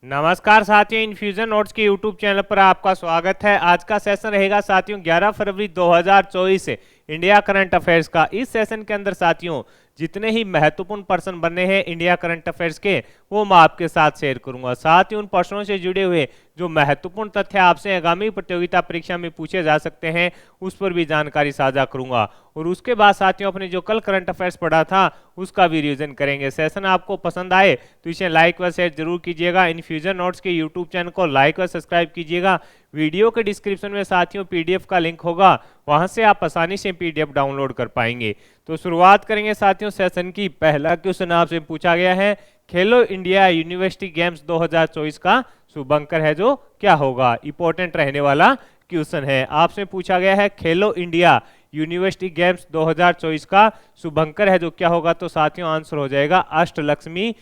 नमस्कार साथियों, infusion notes के यूट्यूब चैनल पर आपका स्वागत है। आज का सेशन रहेगा साथियों 11 फरवरी 2024 से इंडिया करंट अफेयर्स का। इस सेशन के अंदर साथियों जितने ही महत्वपूर्ण पर्सन बनने हैं इंडिया करंट अफेयर्स के, वो मैं आपके साथ शेयर करूंगा। साथ ही उन पर्सनों से जुड़े हुए जो महत्वपूर्ण तथ्य आपसे आगामी प्रतियोगिता परीक्षा में पूछे जा सकते हैं उस पर भी जानकारी साझा करूंगा। और उसके बाद साथियों अपने जो कल करंट अफेयर्स पढ़ा था उसका भी रिवीजन करेंगे। सेशन आपको पसंद आए तो इसे लाइक व शेयर जरूर कीजिएगा। इन्फ्यूजन नोट्स के यूट्यूब चैनल को लाइक व सब्सक्राइब कीजिएगा। वीडियो के डिस्क्रिप्शन में साथियों पीडीएफ का लिंक होगा, वहां से आप आसानी से पीडीएफ डाउनलोड कर पाएंगे। तो शुरुआत करेंगे साथियों सेशन की। पहला क्वेश्चन आपसे पूछा गया है, खेलो इंडिया यूनिवर्सिटी गेम्स 2024 का शुभंकर है जो क्या होगा। इंपॉर्टेंट रहने वाला क्वेश्चन है। आपसे पूछा गया है खेलो इंडिया यूनिवर्सिटी गेम्स 2024 का शुभंकर है जो क्या होगा, तो साथियों आंसर हो जाएगा अष्टलक्ष्मी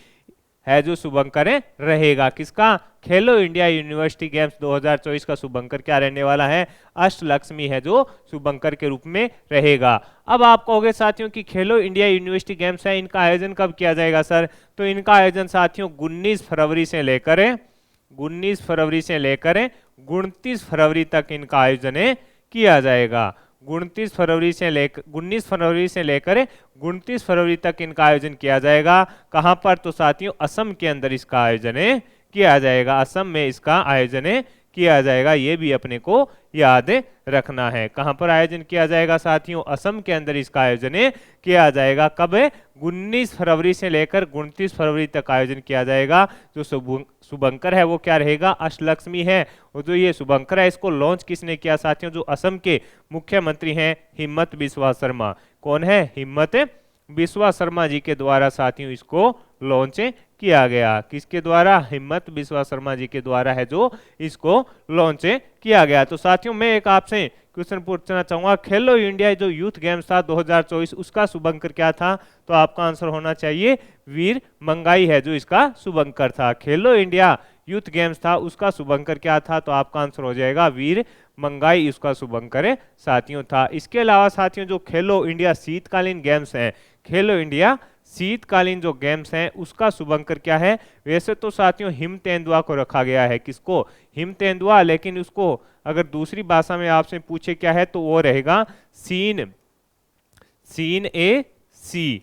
है जो शुभंकर रहेगा। किसका? खेलो इंडिया यूनिवर्सिटी गेम्स 2024 का शुभंकर क्या रहने वाला है? अष्टलक्ष्मी है जो शुभंकर के रूप में रहेगा। अब आप कहोगे साथियों कि खेलो इंडिया यूनिवर्सिटी गेम्स है, इनका आयोजन कब किया जाएगा सर? तो इनका आयोजन साथियों 19 फरवरी से लेकर 29 फरवरी तक इनका आयोजन किया जाएगा। 29 फरवरी से लेकर 29 फरवरी तक इनका आयोजन किया जाएगा। कहां पर? तो साथियों असम के अंदर इसका आयोजन किया जाएगा। असम में इसका आयोजन किया जाएगा, ये भी अपने को याद रखना है। कहां पर आयोजन किया जाएगा साथियों? असम के अंदर इसका आयोजन किया जाएगा। कब? 19 फरवरी से लेकर 29 फरवरी तक आयोजन किया जाएगा। जो शुभंकर है वो क्या रहेगा? अष्टलक्ष्मी है। और जो ये शुभंकर है इसको लॉन्च किसने किया साथियों? जो असम के मुख्यमंत्री हैं हिम्मत बिस्वा शर्मा। कौन है? हिम्मत बिस्वा शर्मा जी के द्वारा साथियों इसको लॉन्च किया गया। किसके द्वारा? हिम्मत बिस्वा शर्मा जी के द्वारा है जो इसको लॉन्च किया गया। तो साथियों मैं एक आपसे क्वेश्चन पूछना चाहूंगा, खेलो इंडिया जो यूथ गेम्स था 2024 उसका शुभंकर क्या था? तो आपका आंसर होना चाहिए वीर मंगाई है जो इसका शुभंकर था। खेलो इंडिया यूथ गेम्स था उसका शुभंकर क्या था? तो आपका आंसर हो जाएगा वीर मंगाई उसका शुभंकर साथियों था। इसके अलावा साथियों जो खेलो इंडिया शीतकालीन गेम्स हैं, खेलो इंडिया शीतकालीन जो गेम्स हैं उसका शुभंकर क्या है? वैसे तो साथियों हिम तेंदुआ को रखा गया है। किसको? हिम तेंदुआ, लेकिन उसको अगर दूसरी भाषा में आपसे पूछे क्या है तो वो रहेगा सीन ए सी।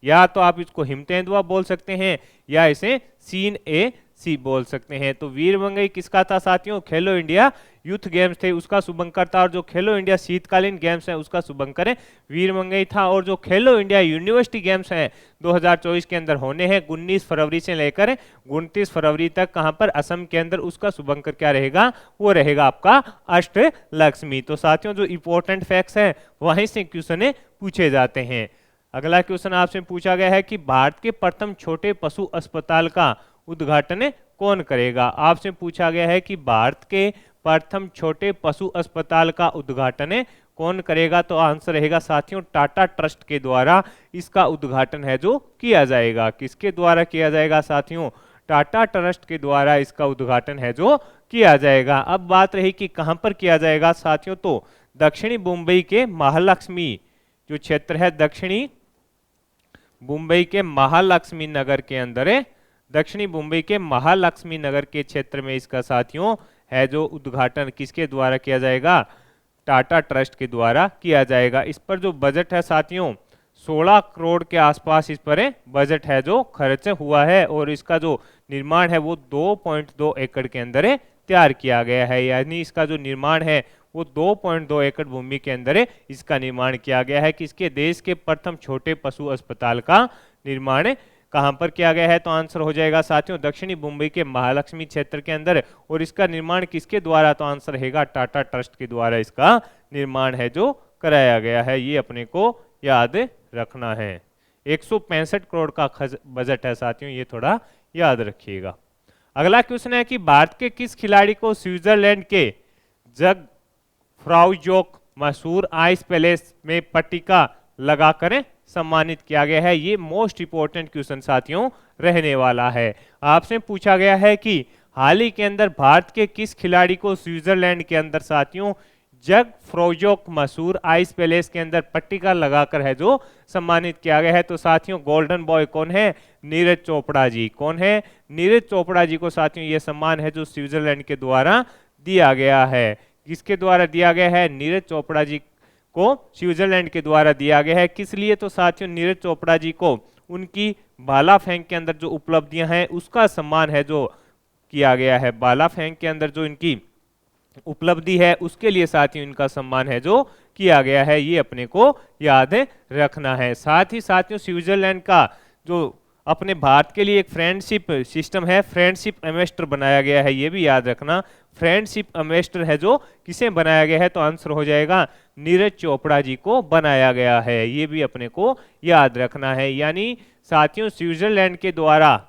या तो आप इसको हिम तेंदुआ बोल सकते हैं या इसे सीन ए सी बोल सकते हैं। तो वीर मंगई किसका था साथियों? खेलो इंडिया यूथ गेम्स थे उसका शुभंकर था। और जो खेलो इंडिया शीतकालीन गेम्स है उसका शुभंकर वीर मंगई था। और जो खेलो इंडिया यूनिवर्सिटी गेम्स हैं 2024 के अंदर होने हैं 19 फरवरी से लेकर 29 फरवरी तक, कहां पर? असम के अंदर, उसका शुभंकर क्या रहेगा? वो रहेगा आपका अष्टलक्ष्मी। तो साथियों जो इंपॉर्टेंट फैक्ट्स हैं वहीं से क्वेश्चन पूछे जाते हैं। अगला क्वेश्चन आपसे पूछा गया है कि भारत के प्रथम छोटे पशु अस्पताल का उद्घाटन कौन करेगा? आपसे पूछा गया है कि भारत के प्रथम छोटे पशु अस्पताल का उद्घाटन कौन करेगा? तो आंसर रहेगा साथियों टाटा ट्रस्ट के द्वारा इसका उद्घाटन है जो किया जाएगा। किसके द्वारा किया जाएगा साथियों? टाटा ट्रस्ट के द्वारा इसका उद्घाटन है जो किया जाएगा। अब बात रही कि कहां पर किया जाएगा साथियों, तो दक्षिणी मुंबई के महालक्ष्मी जो क्षेत्र है, दक्षिणी मुंबई के महालक्ष्मी नगर के अंदर है, दक्षिणी मुंबई के महालक्ष्मी नगर के क्षेत्र में इसका साथियों है जो उद्घाटन किसके द्वारा किया जाएगा? टाटा ट्रस्ट के द्वारा किया जाएगा। इस पर जो बजट है साथियों 16 करोड़ के आसपास इस पर बजट है जो खर्च हुआ है। और इसका जो निर्माण है वो 2.2 एकड़ के अंदर तैयार किया गया है। यानी इसका जो निर्माण है वो 2.2 एकड़ भूमि के अंदर इसका निर्माण किया गया है। किसके? देश के प्रथम छोटे पशु अस्पताल का निर्माण कहां पर किया गया है? तो आंसर हो जाएगा साथियों दक्षिणी मुंबई के महालक्ष्मी क्षेत्र के अंदर। और इसका निर्माण किसके द्वारा? तो आंसर रहेगा टाटा ट्रस्ट के द्वारा इसका निर्माण है जो कराया गया है। ये अपने को याद रखना है। 165 करोड़ का बजट है साथियों, ये थोड़ा याद रखिएगा। अगला क्वेश्चन है कि भारत के किस खिलाड़ी को स्विट्जरलैंड के जग फ्राउजोक मशहूर आइस पैलेस में पट्टिका लगाकर सम्मानित किया गया है? ये मोस्ट इंपोर्टेंट क्वेश्चन साथियों रहने वाला है। आपसे पूछा गया है कि हाल ही के अंदर भारत के किस खिलाड़ी को स्विट्जरलैंड के अंदर साथियों जग फ्रोजोक मशहूर आइस पैलेस के अंदर पट्टिका लगाकर है जो सम्मानित किया गया है। तो साथियों गोल्डन बॉय कौन है? नीरज चोपड़ा जी। कौन है? नीरज चोपड़ा जी को साथियों ये सम्मान है जो स्विट्जरलैंड के द्वारा दिया गया है। किसके द्वारा दिया गया है? नीरज चोपड़ा जी को स्विट्जरलैंड के द्वारा दिया गया है। किस लिए? तो साथियों नीरज चोपड़ा जी को उनकी भाला फेंक के अंदर जो उपलब्धियां हैं उसका सम्मान है जो किया गया है। भाला फेंक के अंदर जो इनकी उपलब्धि है उसके लिए साथियों इनका सम्मान है जो किया गया है, ये अपने को याद रखना है। साथ ही साथियों स्विट्जरलैंड का जो अपने भारत के लिए एक फ्रेंडशिप सिस्टम है, फ्रेंडशिप एम्बेसडर बनाया गया है, ये भी याद रखना। फ्रेंडशिप एम्बेसडर है जो किसे बनाया गया है? तो आंसर हो जाएगा नीरज चोपड़ा जी को बनाया गया है, ये भी अपने को याद रखना है। यानी साथियों स्विट्जरलैंड के द्वारा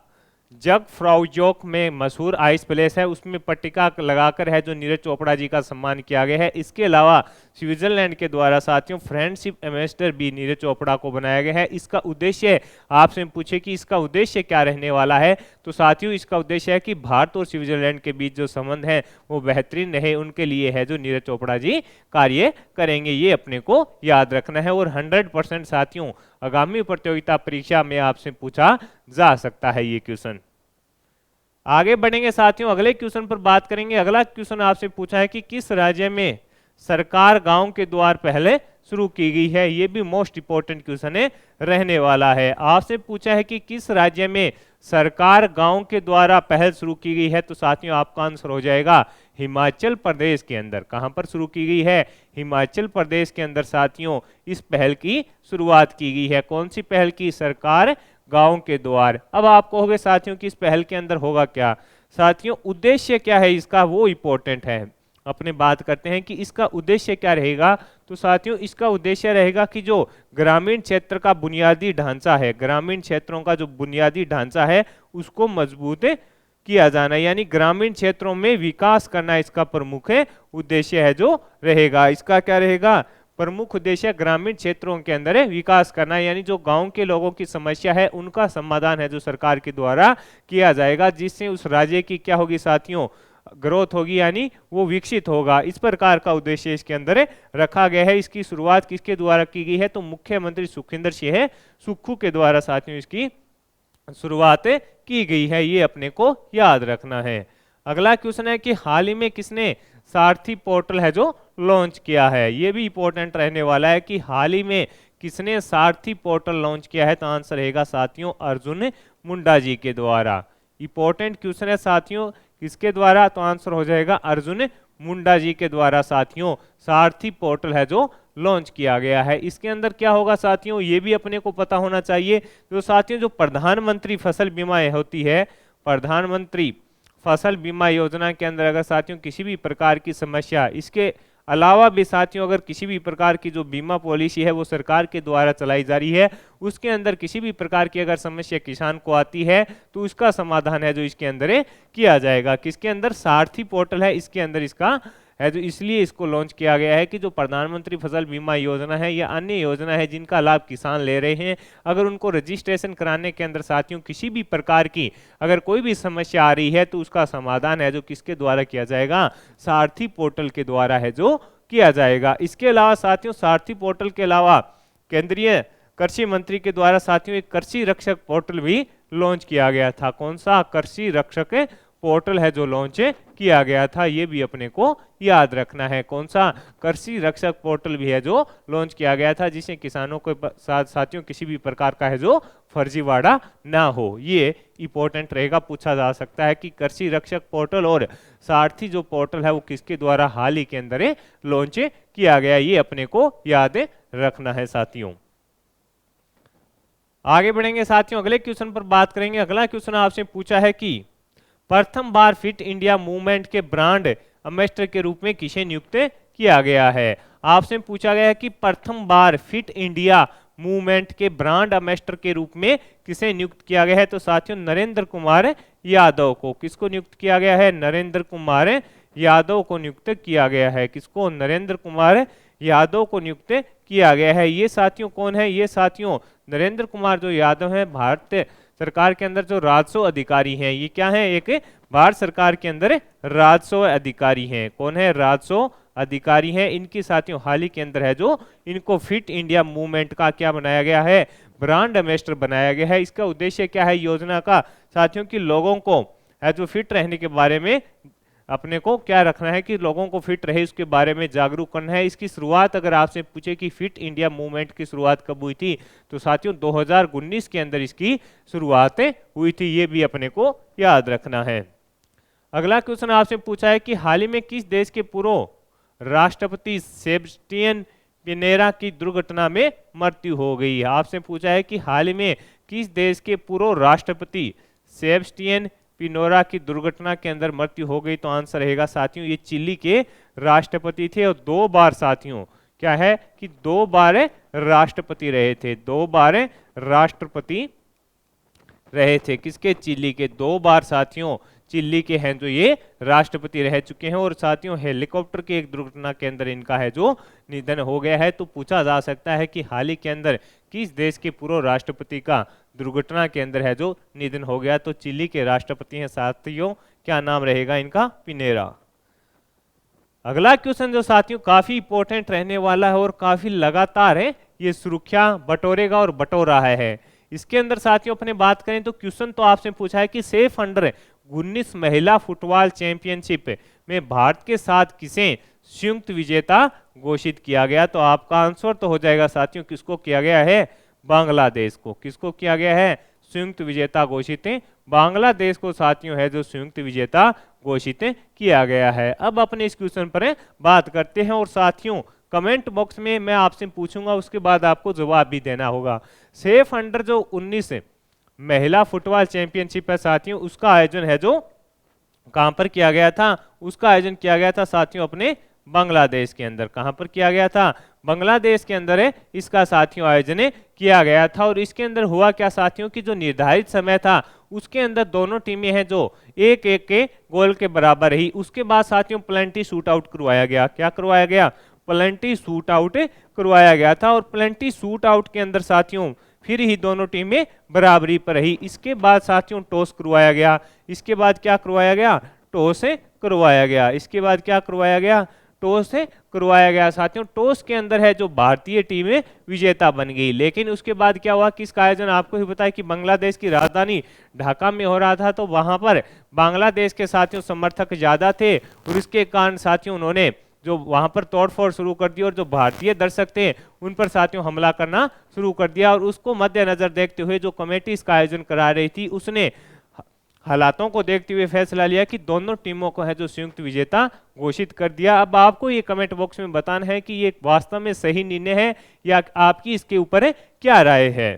जग फ्राउजोक में मशहूर आइस पैलेस है उसमें पट्टिका लगाकर है जो नीरज चोपड़ा जी का सम्मान किया गया है। इसके अलावा स्विट्जरलैंड के द्वारा साथियों फ्रेंडशिप एम्बेसडर भी नीरज चोपड़ा को बनाया गया है। इसका उद्देश्य आपसे पूछे कि इसका उद्देश्य क्या रहने वाला है, तो साथियों इसका उद्देश्य है कि भारत और स्विट्जरलैंड के बीच जो संबंध है वो बेहतरीन रहे, उनके लिए है जो नीरज चोपड़ा जी कार्य करेंगे, ये अपने को याद रखना है। और 100% साथियों आगामी प्रतियोगिता परीक्षा में आपसे पूछा जा सकता है ये क्वेश्चन। आगे बढ़ेंगे साथियों, अगले क्वेश्चन पर बात करेंगे। अगला क्वेश्चन आपसे पूछा है कि किस राज्य में सरकार गांव के द्वार पहले शुरू की गई है, ये भी मोस्ट इंपोर्टेंट क्वेश्चन है रहने वाला है। आपसे पूछा है कि किस राज्य में सरकार गांव के द्वारा पहल शुरू की गई है, तो साथियों आपका आंसर हो जाएगा हिमाचल प्रदेश के अंदर। कहां पर शुरू की गई है? हिमाचल प्रदेश के अंदर साथियों इस पहल की शुरुआत की गई है। कौन सी पहल की? सरकार गांव के द्वार। अब आप कहोगे साथियों कि इस पहल के अंदर होगा क्या? साथियों उद्देश्य क्या है इसका वो इंपॉर्टेंट है। अपने बात करते हैं कि इसका उद्देश्य क्या रहेगा, तो साथियों इसका उद्देश्य रहेगा कि जो ग्रामीण क्षेत्र का बुनियादी ढांचा है, ग्रामीण क्षेत्रों का जो बुनियादी ढांचा है उसको मजबूत किया जाना, यानी ग्रामीण क्षेत्रों में विकास करना इसका प्रमुख उद्देश्य है जो रहेगा। इसका क्या रहेगा? प्रमुख उद्देश्य ग्रामीण क्षेत्रों के अंदर विकास करना, यानी जो गांव के लोगों की समस्या है उनका समाधान है जो सरकार के द्वारा किया जाएगा, जिससे उस राज्य की क्या होगी साथियों? ग्रोथ होगी, यानी वो विकसित होगा। इस प्रकार का उद्देश्य इसके अंदर रखा गया है। इसकी शुरुआत किसके द्वारा की गई है? तो मुख्यमंत्री सुखविंदर सिंह सुक्खू के द्वारा साथियों इसकी शुरुआत की गई है, ये अपने को याद रखना है। अगला क्वेश्चन है कि हाल ही में किसने सारथी पोर्टल है जो लॉन्च किया है, ये भी इंपॉर्टेंट रहने वाला है कि हाल ही में किसने सारथी पोर्टल लॉन्च किया है, तो आंसर रहेगा साथियों अर्जुन मुंडा जी के द्वारा। इंपॉर्टेंट क्वेश्चन है साथियों, किसके द्वारा? तो आंसर हो जाएगा अर्जुन मुंडा जी के द्वारा साथियों सारथी पोर्टल है जो लॉन्च किया गया है। इसके अंदर क्या होगा साथियों, ये भी अपने को पता होना चाहिए। तो साथियों जो प्रधानमंत्री फसल बीमा होती है, प्रधानमंत्री फसल बीमा योजना के अंदर अगर साथियों किसी भी प्रकार की समस्या, इसके अलावा भी साथियों अगर किसी भी प्रकार की जो बीमा पॉलिसी है वो सरकार के द्वारा चलाई जा रही है, उसके अंदर किसी भी प्रकार की अगर समस्या किसान को आती है तो उसका समाधान है जो इसके अंदर किया जाएगा। किसके अंदर? सारथी पोर्टल है इसके अंदर इसका है जो, इसलिए इसको लॉन्च किया गया है कि जो प्रधानमंत्री फसल बीमा योजना है या अन्य योजना है जिनका लाभ किसान ले रहे हैं, अगर उनको रजिस्ट्रेशन कराने के अंदर साथियों किसी भी प्रकार की अगर कोई भी समस्या आ रही है तो उसका समाधान है जो किसके द्वारा किया जाएगा? सारथी पोर्टल के द्वारा है जो किया जाएगा। इसके अलावा साथियों सारथी पोर्टल के अलावा केंद्रीय कृषि मंत्री के द्वारा साथियों एक कृषि रक्षक पोर्टल भी लॉन्च किया गया था। कौन सा? कृषि रक्षक पोर्टल है जो लॉन्च किया गया था, ये भी अपने को याद रखना है। कौन सा? कृषि रक्षक पोर्टल भी है जो लॉन्च किया गया था, जिससे किसानों के साथ साथियों किसी भी प्रकार का है जो फर्जीवाड़ा ना हो, ये इंपॉर्टेंट रहेगा। पूछा जा सकता है कि कृषि रक्षक पोर्टल और सारथी जो पोर्टल है वो किसके द्वारा हाल ही के अंदर लॉन्च किया गया, ये अपने को याद रखना है साथियों। आगे बढ़ेंगे साथियों, अगले क्वेश्चन पर बात करेंगे। अगला क्वेश्चन आपसे पूछा है कि प्रथम बार फिट इंडिया मूवमेंट के ब्रांड एम्बेसडर के रूप में किसे नियुक्त किया गया है? आपसे पूछा गया है कि प्रथम बार फिट इंडिया मूवमेंट के ब्रांड एम्बेसडर के रूप में किसे नियुक्त किया गया है? तो साथियों नरेंद्र कुमार यादव को। किसको नियुक्त किया गया है? नरेंद्र कुमार यादव को नियुक्त किया गया है। किसको? नरेंद्र कुमार यादव को नियुक्त किया गया है। ये साथियों कौन है? ये साथियों नरेंद्र कुमार जो यादव है भारत सरकार के अंदर जो राजस्व अधिकारी हैं, ये क्या है, एक भारत सरकार के अंदर राजस्व अधिकारी हैं। कौन है, राजस्व अधिकारी हैं। इनकी साथियों हाल ही के अंदर है जो इनको फिट इंडिया मूवमेंट का क्या बनाया गया है, ब्रांड एम्बेसडर बनाया गया है। इसका उद्देश्य क्या है योजना का, साथियों की लोगों को है जो फिट रहने के बारे में अपने को क्या रखना है कि लोगों को फिट रहे उसके बारे में जागरूक करना है। इसकी शुरुआत अगर आपसे पूछे कि फिट इंडिया मूवमेंट की शुरुआत कब हुई थी, तो साथियों 2019 के अंदर इसकी शुरुआत हुई थी, ये भी अपने को याद रखना है। अगला क्वेश्चन आपसे पूछा है कि हाल ही में किस देश के पूर्व राष्ट्रपति सेबस्टियन पिनेरा की दुर्घटना में मृत्यु हो गई है। आपसे पूछा है कि हाल ही में किस देश के पूर्व राष्ट्रपति सेबस्टियन पिनोरा की दुर्घटना के अंदर मृत्यु हो गई, तो आंसर रहेगा साथियों ये चिली के राष्ट्रपति थे और 2 बार साथियों क्या है कि 2 बार राष्ट्रपति रहे थे, 2 बार राष्ट्रपति रहे थे। किसके, चिली के 2 बार साथियों चिली के हैं जो ये राष्ट्रपति रह चुके हैं। और साथियों हेलीकॉप्टर की एक दुर्घटना के अंदर इनका है जो निधन हो गया है। तो पूछा जा सकता है कि हाल ही के अंदर किस देश के पूर्व राष्ट्रपति का दुर्घटना के अंदर है जो निधन हो गया, तो चिली के राष्ट्रपति हैं साथियों, क्या नाम रहेगा इनका, पिनेरा। अगला क्वेश्चन जो साथियों काफी इंपॉर्टेंट रहने वाला है और काफी लगातार है ये सुर्खियां बटोरेगा और बटोर रहा है। इसके अंदर साथियों अपने बात करें तो क्वेश्चन तो आपसे पूछा है कि सेफ अंडर 19 महिला फुटबॉल चैंपियनशिप में भारत के साथ किसे संयुक्त विजेता घोषित किया गया, तो आपका आंसर तो हो जाएगा साथियों किसको किया गया है, बांग्लादेश को। किसको किया गया है, संयुक्त विजेता घोषित बांग्लादेश को साथियों है जो संयुक्त विजेता घोषित किया गया है। अब अपने इस क्वेश्चन पर बात करते हैं और साथियों कमेंट बॉक्स में मैं आपसे पूछूंगा उसके बाद आपको जवाब भी देना होगा। सेफ अंडर जो 19 महिला फुटबॉल चैंपियनशिप है साथियों, उसका आयोजन है जो कहां पर किया गया था, उसका आयोजन किया गया था साथियों अपने बांग्लादेश के अंदर। कहां पर किया गया था, बांग्लादेश के अंदर है इसका साथियों आयोजन किया गया था। और इसके अंदर हुआ क्या साथियों की जो निर्धारित समय था उसके अंदर दोनों टीमें हैं जो 1-1 के गोल के बराबर रही। उसके बाद साथियों प्लेंटी शूट आउट करवाया गया। क्या करवाया गया, प्लेंटी शूट आउट करवाया गया था। और प्लेंटी शूट आउट के अंदर साथियों फिर ही दोनों टीमें बराबरी पर रही। इसके बाद साथियों टॉस करवाया गया। इसके बाद क्या करवाया गया, टॉस करवाया गया। इसके बाद क्या करवाया गया, टॉस करवाया गया साथियों। टॉस के अंदर है जो भारतीय टीम विजेता बन गई। लेकिन उसके बाद क्या हुआ, किसका आयोजन आपको ही पता है कि बांग्लादेश की राजधानी ढाका में हो रहा था, तो वहां पर बांग्लादेश के साथियों समर्थक ज्यादा थे और इसके कारण साथियों उन्होंने जो वहां पर तोड़फोड़ शुरू कर दी और जो भारतीय दर्शक थे उन पर साथियों हमला करना शुरू कर दिया। और उसको मद्देनजर देखते हुए जो कमेटी इसका आयोजन करा रही थी उसने हालातों को देखते हुए फैसला लिया कि दोनों टीमों को है जो संयुक्त विजेता घोषित कर दिया। अब आपको ये कमेंट बॉक्स में बताना है कि ये वास्तव में सही निर्णय है या आपकी इसके ऊपर क्या राय है।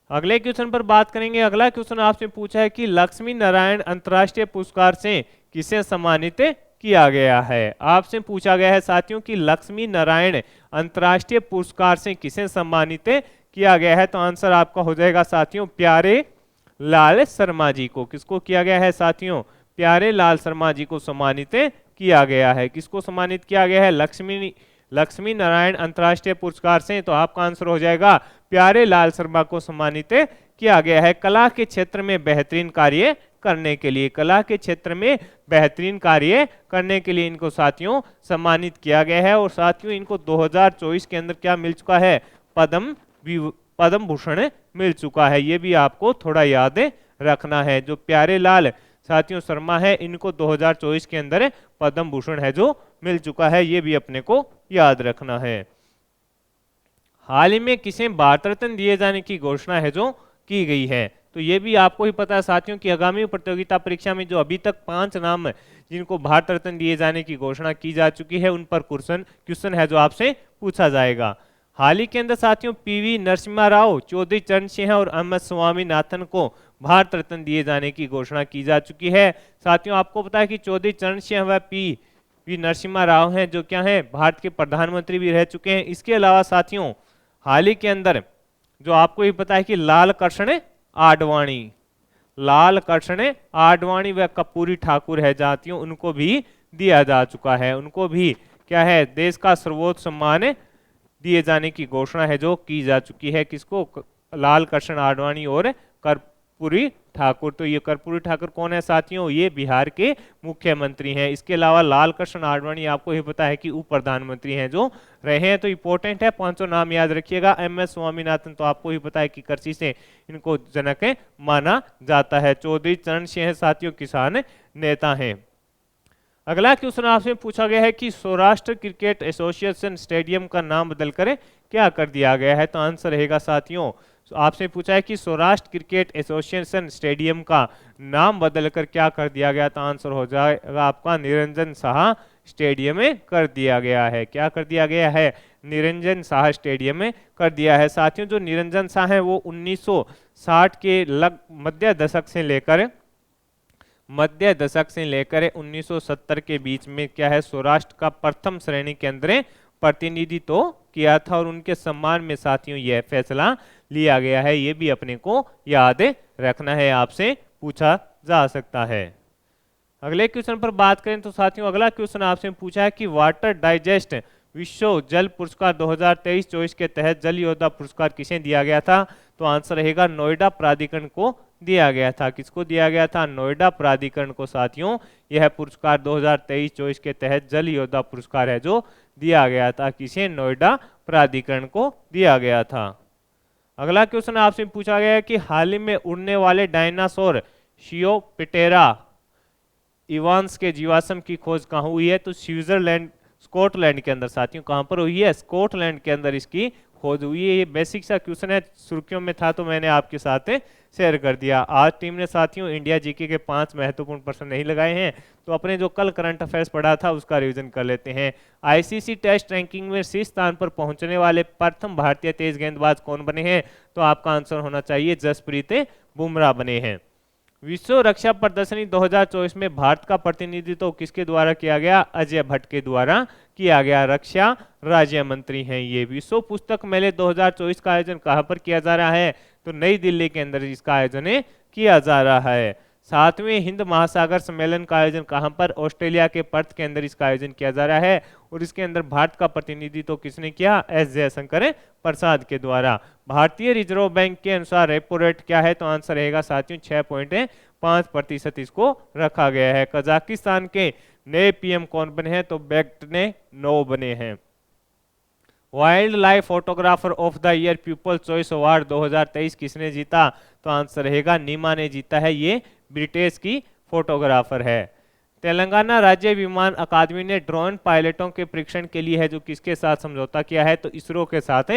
अगले क्वेश्चन पर बात करेंगे। अगला क्वेश्चन आपसे पूछा है कि लक्ष्मी नारायण अंतर्राष्ट्रीय पुरस्कार से किसे सम्मानित किया गया है। आपसे पूछा गया है साथियों कि लक्ष्मी नारायण अंतर्राष्ट्रीय पुरस्कार से किसे सम्मानित किया गया है, तो आंसर आपका हो जाएगा साथियों प्यारे लाल शर्मा जी को। किसको किया गया है साथियों, प्यारे लाल शर्मा जी को सम्मानित किया गया है। किसको सम्मानित किया गया है, लक्ष्मी नारायण अंतर्राष्ट्रीय पुरस्कार से, तो आपका आंसर हो जाएगा प्यारे लाल शर्मा को सम्मानित किया गया है। कला के क्षेत्र में बेहतरीन कार्य करने के लिए, कला के क्षेत्र में बेहतरीन कार्य करने के लिए इनको साथियों सम्मानित किया गया है। और साथियों इनको 2024 के अंदर क्या मिल चुका है, पद्म भूषण मिल चुका है। ये भी आपको थोड़ा याद रखना है। जो प्यारे लाल साथियों शर्मा है इनको 2024 के अंदर पद्म भूषण है जो मिल चुका है, ये भी अपने को याद रखना है। हाल ही में किसे भारत रत्न दिए जाने की घोषणा है जो की गई है, तो ये भी आपको ही पता है साथियों कि आगामी प्रतियोगिता परीक्षा में जो अभी तक 5 नाम जिनको भारत रत्न दिए जाने की घोषणा की जा चुकी है उन पर क्वेश्चन है जो आपसे पूछा जाएगा। हाल ही के अंदर साथियों पीवी नरसिम्हा राव, चौधरी चरण सिंह और एम एस स्वामीनाथन को भारत रत्न दिए जाने की घोषणा की जा चुकी है। साथियों आपको पता है कि चौधरी चरण सिंह व पीवी नरसिम्हा राव हैं जो क्या है भारत के प्रधानमंत्री भी रह चुके हैं। इसके अलावा साथियों हाल ही के अंदर जो आपको ही पता है कि लाल कृष्ण आडवाणी व कपूरी ठाकुर है जातियों उनको भी दिया जा चुका है। उनको भी क्या है देश का सर्वोच्च सम्मान दिए जाने की घोषणा है जो की जा चुकी है। किसको, लाल कृष्ण आडवाणी और कर्पूरी ठाकुर। तो ये कर्पूरी ठाकुर कौन है साथियों, ये बिहार के मुख्यमंत्री हैं। इसके अलावा लाल कृष्ण आडवाणी आपको ये पता है कि उप प्रधानमंत्री हैं जो रहे हैं, तो इंपॉर्टेंट है, 500 नाम याद रखिएगा। एम.एस. स्वामीनाथन तो आपको ही पता है कि कृषि से इनको जनक माना जाता है। चौधरी चरण सिंह साथियों किसान नेता हैं। अगला क्वेश्चन आपसे पूछा गया है कि सौराष्ट्र क्रिकेट एसोसिएशन स्टेडियम का नाम बदलकर क्या कर दिया गया है, तो आंसर रहेगा साथियों, आपसे पूछा है कि सौराष्ट्र क्रिकेट एसोसिएशन स्टेडियम का नाम बदलकर क्या कर दिया गया, तो आंसर हो जाएगा आपका निरंजन शाह स्टेडियम में कर दिया गया है। क्या कर दिया गया है, निरंजन शाह स्टेडियम में कर दिया है। साथियों जो निरंजन शाह है वो 1960 के मध्य दशक से लेकर 1970 के बीच में क्या है, सौराष्ट्र का प्रथम श्रेणी के अंदर प्रतिनिधित्व तो किया था, और उनके सम्मान में साथियों यह फैसला लिया गया है। ये भी अपने को याद रखना है, आपसे पूछा जा सकता है। अगले क्वेश्चन पर बात करें तो साथियों अगला क्वेश्चन आपसे पूछा है कि वाटर डाइजेस्ट विश्व जल पुरस्कार 2023-24 के तहत जल योद्धा पुरस्कार किसे दिया गया था, तो आंसर रहेगा नोएडा प्राधिकरण को दिया गया था। किसको दिया गया था, नोएडा प्राधिकरण को साथियों यह पुरस्कार 2023-24 के तहत जल योद्धा पुरस्कार है जो दिया गया था। किसे, नोएडा प्राधिकरण को दिया गया था। अगला क्वेश्चन आपसे पूछा गया है कि हाल ही में उड़ने वाले डायनासोर शियोपिटेरा इवांस के जीवाश्म की खोज कहाँ हुई है, तो स्विट्जरलैंड स्कॉटलैंड के अंदर। साथियों कहाँ पर हुई है, स्कॉटलैंड के अंदर इसकी खोज हुई है। ये बेसिक सा क्वेश्चन है, सुर्खियों में था तो मैंने आपके साथ शेयर कर दिया। आज टीम ने साथियों इंडिया जीके के 5 महत्वपूर्ण प्रश्न नहीं लगाए हैं, तो अपने जो कल करंट अफेयर्स पढ़ा था उसका रिवीजन कर लेते हैं। आईसीसी टेस्ट रैंकिंग में शीर्ष स्थान पर पहुंचने वाले प्रथम भारतीय तेज गेंदबाज कौन बने हैं, तो आपका आंसर होना चाहिए जसप्रीत बुमराह बने हैं। विश्व रक्षा प्रदर्शनी 2024 में भारत का प्रतिनिधित्व तो किसके द्वारा किया गया, अजय भट्ट के द्वारा किया गया, रक्षा राज्य मंत्री हैं ये। विश्व पुस्तक मेले 2024 का आयोजन कहां पर किया जा रहा है, तो नई दिल्ली के अंदर इसका आयोजन किया जा रहा है। 7वें हिंद महासागर सम्मेलन का आयोजन कहां पर, ऑस्ट्रेलिया के पर्थ के अंदर इसका आयोजन किया जा रहा है, और इसके अंदर भारत का प्रतिनिधित्व किसने किया, एस जयशंकर प्रसाद के द्वारा। भारतीय रिजर्व बैंक के अनुसार रेपो रेट क्या है, तो आंसर रहेगा साथियों 6.5% इसको रखा गया है। कजाकिस्तान के नए पीएम कौन बने हैं, तो बेक्टनेव बने हैं। Wild life photographer of the year people choice award 2023 किसने जीता, तो आंसर रहेगा नीमा ने जीता है, ये ब्रिटिश की फोटोग्राफर है। तेलंगाना राज्य विमान अकादमी ने ड्रोन पायलटों के परीक्षण के लिए है जो किसके साथ समझौता किया है, तो इसरो के साथ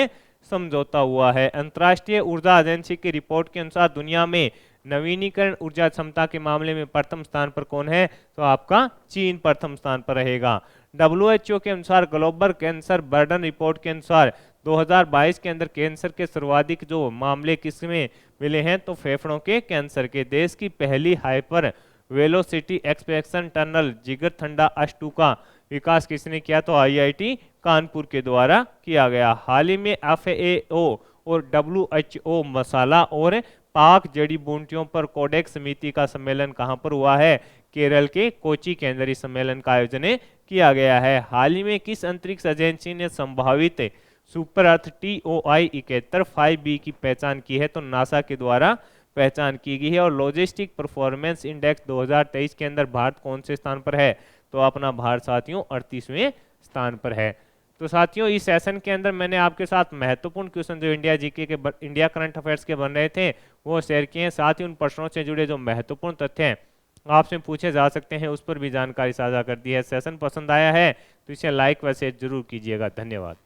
समझौता हुआ है। अंतर्राष्ट्रीय ऊर्जा एजेंसी की रिपोर्ट के अनुसार दुनिया में नवीनीकरण ऊर्जा क्षमता के मामले में प्रथम स्थान पर कौन है, तो आपका चीन प्रथम स्थान पर रहेगा। WHO के अनुसार ग्लोबल कैंसर बर्डन रिपोर्ट के अनुसार 2022 के अंदर कैंसर के सर्वाधिक जो मामले किसमें मिले हैं, तो फेफड़ों के कैंसर के। देश की पहली हाइपर वेलोसिटी एक्सपेंशन टनल जिगर ठंडा अश 2 का विकास किसने किया, तो IIT कानपुर के द्वारा किया गया। हाल ही में FAO और WHO मसाला और पाक जड़ी बूटियों पर कोडेक्स समिति का सम्मेलन कहां पर हुआ है, केरल के कोची के अंदर इस सम्मेलन का आयोजन किया गया है। हाल ही में किस अंतरिक्ष एजेंसी ने संभावित सुपर अर्थ TOI 71-5b की पहचान की है, तो नासा के द्वारा पहचान की गई है। और लॉजिस्टिक परफॉर्मेंस इंडेक्स 2023 के अंदर भारत कौन से स्थान पर है, तो अपना भारत साथियों 38वें स्थान पर है। तो साथियों इस सेशन के अंदर मैंने आपके साथ महत्वपूर्ण क्वेश्चन जो इंडिया जीके के इंडिया करंट अफेयर्स के बन रहे थे वो शेयर किए हैं। साथ ही उन प्रश्नों से जुड़े जो महत्वपूर्ण तथ्य हैं आपसे पूछे जा सकते हैं उस पर भी जानकारी साझा कर दी है। सेशन पसंद आया है तो इसे लाइक व शेयर जरूर कीजिएगा। धन्यवाद।